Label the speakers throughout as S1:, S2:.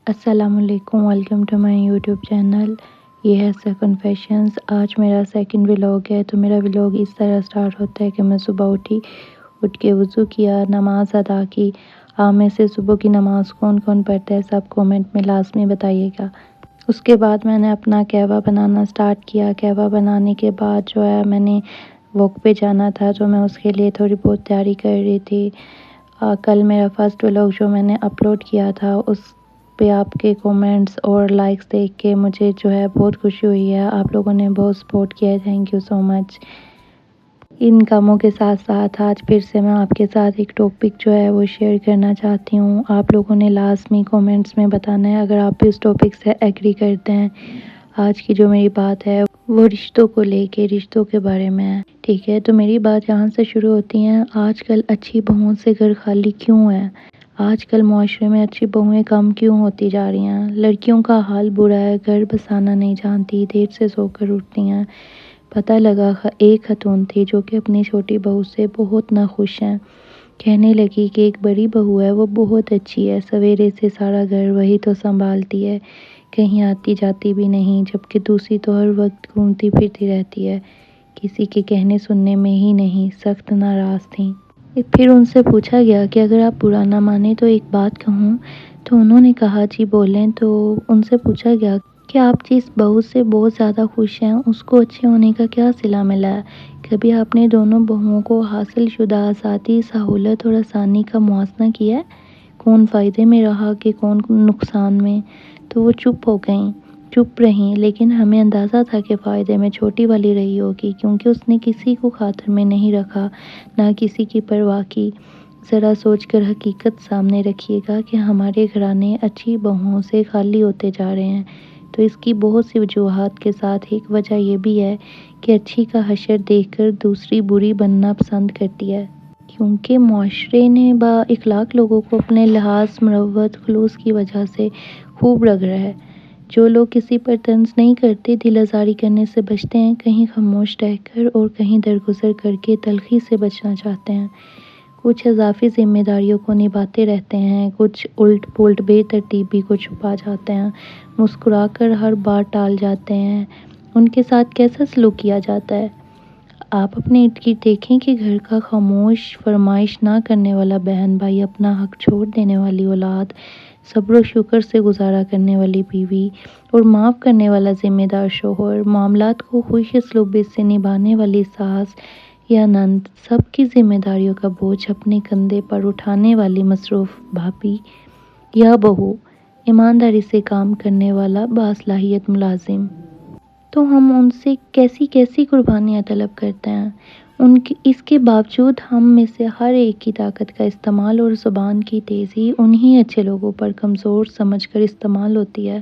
S1: السلام علیکم، welcome to my YouTube channel. یہ ہے کنفیشنز۔ آج میرا سیکنڈ ولاگ ہے۔ تو میرا ولاگ اس طرح سٹارٹ ہوتا ہے کہ میں صبح اٹھ کے وضو کیا، نماز ادا کی۔ آپ میں سے صبح کی نماز کون کون پڑھتا ہے سب کومنٹ میں لازمی بتائیے گا۔ اس کے بعد میں نے اپنا قہوہ بنانا سٹارٹ کیا۔ قہوہ بنانے کے بعد جو ہے میں نے واک پہ جانا تھا، تو میں اس کے لیے تھوڑی بہت تیاری کر رہی تھی۔ کل میرا فرسٹ ولاگ جو میں نے اپلوڈ کیا تھا، اس پہ آپ کے کومنٹس اور لائکس دیکھ کے مجھے جو ہے بہت خوشی ہوئی ہے۔ آپ لوگوں نے بہت سپورٹ کیا ہے، تھینک یو سو مچ۔ ان کاموں کے ساتھ ساتھ آج پھر سے میں آپ کے ساتھ ایک ٹاپک جو ہے وہ شیئر کرنا چاہتی ہوں۔ آپ لوگوں نے لازمی کومنٹس میں بتانا ہے اگر آپ بھی اس ٹاپک سے ایگری کرتے ہیں۔ آج کی جو میری بات ہے وہ رشتوں کو لے کے، رشتوں کے بارے میں ہے، ٹھیک ہے؟ تو میری بات یہاں سے شروع ہوتی ہے۔ آج کل اچھی بہوؤں سے گھر خالی کیوں ہے؟ آج کل معاشرے میں اچھی بہویں کم کیوں ہوتی جا رہی ہیں؟ لڑکیوں کا حال برا ہے، گھر بسانا نہیں جانتی، دیر سے سو کر اٹھتی ہیں۔ پتہ لگا ایک خاتون تھی جو کہ اپنی چھوٹی بہو سے بہت ناخوش ہیں۔ کہنے لگی کہ ایک بڑی بہو ہے، وہ بہت اچھی ہے، سویرے سے سارا گھر وہی تو سنبھالتی ہے، کہیں آتی جاتی بھی نہیں، جبکہ دوسری تو ہر وقت گھومتی پھرتی رہتی ہے، کسی کے کہنے سننے میں ہی نہیں، سخت ناراض تھیں۔ پھر ان سے پوچھا گیا کہ اگر آپ برا نہ مانیں تو ایک بات کہوں؟ تو انہوں نے کہا جی بولیں۔ تو ان سے پوچھا گیا کہ آپ جس بہو سے بہت زیادہ خوش ہیں اس کو اچھے ہونے کا کیا صلہ ملا ہے؟ کبھی آپ نے دونوں بہوؤں کو حاصل شدہ آزادی، سہولت اور آسانی کا موازنہ کیا ہے؟ کون فائدے میں رہا کہ کون نقصان میں؟ تو وہ چپ رہیں، لیکن ہمیں اندازہ تھا کہ فائدے میں چھوٹی والی رہی ہوگی، کیونکہ اس نے کسی کو خاطر میں نہیں رکھا، نہ کسی کی پرواہ کی۔ ذرا سوچ کر حقیقت سامنے رکھیے گا کہ ہمارے گھرانے اچھی بہوؤں سے خالی ہوتے جا رہے ہیں۔ تو اس کی بہت سی وجوہات کے ساتھ ایک وجہ یہ بھی ہے کہ اچھی کا حشر دیکھ کر دوسری بری بننا پسند کرتی ہے، کیونکہ معاشرے نے با اخلاق لوگوں کو اپنے لحاظ، مروت، خلوص کی وجہ سے خوب رگڑا ہے۔ جو لوگ کسی پر طنز نہیں کرتے، دل آزاری کرنے سے بچتے ہیں، کہیں خاموش رہ کر اور کہیں درگزر کر کے تلخی سے بچنا چاہتے ہیں، کچھ اضافی ذمہ داریوں کو نبھاتے رہتے ہیں، کچھ الٹ پلٹ بے ترتیبی کو چھپا جاتے ہیں، مسکرا کر ہر بات ٹال جاتے ہیں، ان کے ساتھ کیسا سلوک کیا جاتا ہے؟ آپ اپنے ارد گرد دیکھیں کہ گھر کا خاموش فرمائش نہ کرنے والا بہن بھائی، اپنا حق چھوڑ دینے والی اولاد، صبر و شکر سے گزارا کرنے والی بیوی اور معاف کرنے والا ذمہ دار شوہر، معاملات کو خوش اسلوبی سے نبھانے والی ساس یا نند، سب کی ذمہ داریوں کا بوجھ اپنے کندھے پر اٹھانے والی مصروف بھابی یا بہو، ایمانداری سے کام کرنے والا باصلاحیت ملازم۔ تو ہم ان سے کیسی کیسی قربانیاں طلب کرتے ہیں، اس کے باوجود ہم میں سے ہر ایک کی طاقت کا استعمال اور زبان کی تیزی انہی اچھے لوگوں پر کمزور سمجھ کر استعمال ہوتی ہے۔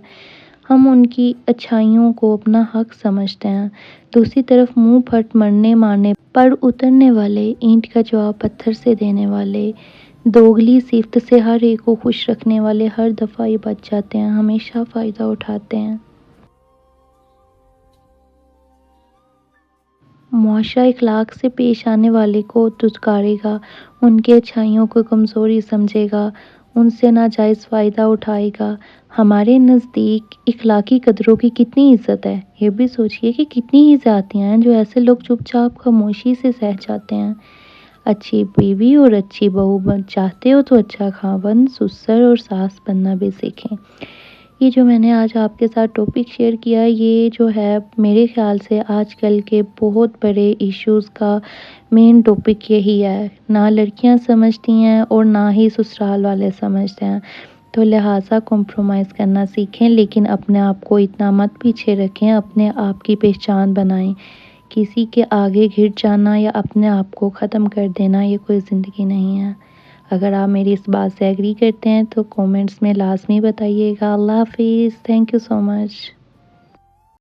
S1: ہم ان کی اچھائیوں کو اپنا حق سمجھتے ہیں، دوسری طرف منہ پھٹ مارنے پر اترنے والے، اینٹ کا جواب پتھر سے دینے والے، دوگلی صفت سے ہر ایک کو خوش رکھنے والے ہر دفعہ یہ بچ جاتے ہیں، ہمیشہ فائدہ اٹھاتے ہیں۔ معاشرہ اخلاق سے پیش آنے والے کو دھتکارے گا، ان کی اچھائیوں کو کمزوری سمجھے گا، ان سے ناجائز فائدہ اٹھائے گا۔ ہمارے نزدیک اخلاقی قدروں کی کتنی عزت ہے، یہ بھی سوچئے کہ کتنی ہی زیادتیاں ہیں جو ایسے لوگ چپ چاپ خاموشی سے سہ جاتے ہیں۔ اچھی بیوی اور اچھی بہو چاہتے ہو تو اچھا خاوند، سسر اور ساس بننا بھی سیکھیں۔ یہ جو میں نے آج آپ کے ساتھ ٹاپک شیئر کیا، یہ جو ہے میرے خیال سے آج کل کے بہت بڑے ایشوز کا مین ٹاپک یہی ہے، نہ لڑکیاں سمجھتی ہیں اور نہ ہی سسرال والے سمجھتے ہیں۔ تو لہٰذا کمپرومائز کرنا سیکھیں، لیکن اپنے آپ کو اتنا مت پیچھے رکھیں، اپنے آپ کی پہچان بنائیں۔ کسی کے آگے گر جانا یا اپنے آپ کو ختم کر دینا یہ کوئی زندگی نہیں ہے۔ اگر آپ میری اس بات سے ایگری کرتے ہیں تو کومنٹس میں لازمی بتائیے گا۔ اللہ حافظ، تھینک یو سو مچ۔